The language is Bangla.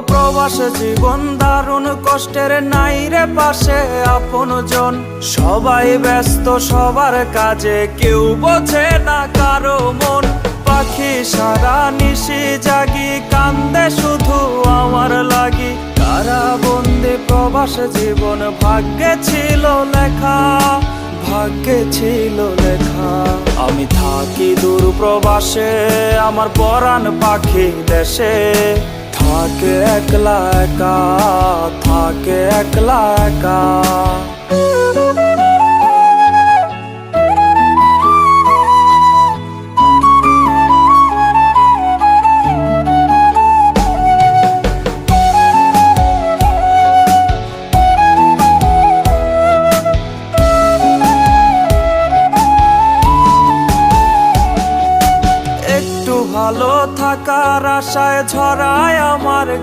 প্রবাস জীবন দারুণ কষ্টের, নাই রে পাশে আপনজন। সবাই ব্যস্ত সবার কাজে, কেউ বোঝে না কারো মন। পাখি সারা নিশি জাগি, কান্দে শুধু আমার লাগি। কারাবন্দি প্রবাস জীবন ভাগ্যে ছিল লেখা, ভাগ্যে ছিল লেখা। আমি থাকি দূর প্রবাসে, আমার পরাণ পাখি দেশে। থাকে একলা একা, থাকে একলা একা। ভালো থাকার আশায় ঝরায় আমার